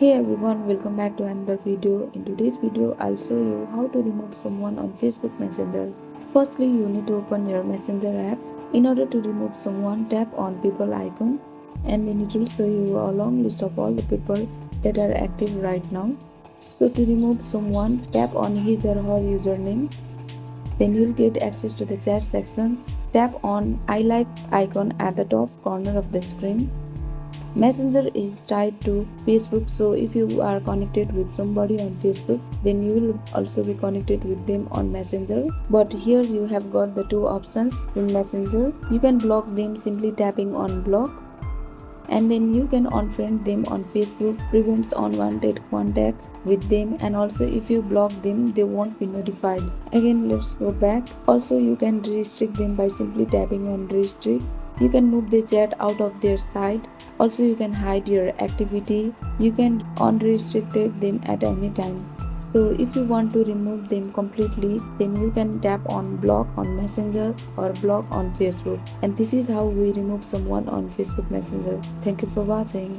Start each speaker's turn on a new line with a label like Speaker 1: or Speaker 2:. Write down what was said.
Speaker 1: Hey everyone, welcome back to another video. In today's video, I'll show you how to remove someone on Facebook Messenger. Firstly, you need to open your Messenger app. In order to remove someone, tap on people icon and then it will show you a long list of all the people that are active right now. So to remove someone, tap on his or her username. Then you'll get access to the chat sections. Tap on I like icon at the top corner of the screen. Messenger is tied to Facebook, so if you are connected with somebody on Facebook, then you will also be connected with them on Messenger. But here you have got the two options in Messenger. You can block them simply tapping on block, and then you can unfriend them on Facebook, prevents unwanted contact with them, and also if you block them they won't be notified. Again, let's go back. Also, you can restrict them by simply tapping on restrict. You can move the chat out of their side. Also, you can hide your activity. You can unrestricted them at any time. So if you want to remove them completely, then you can tap on block on Messenger or block on Facebook. And this is how we remove someone on Facebook Messenger. Thank you for watching.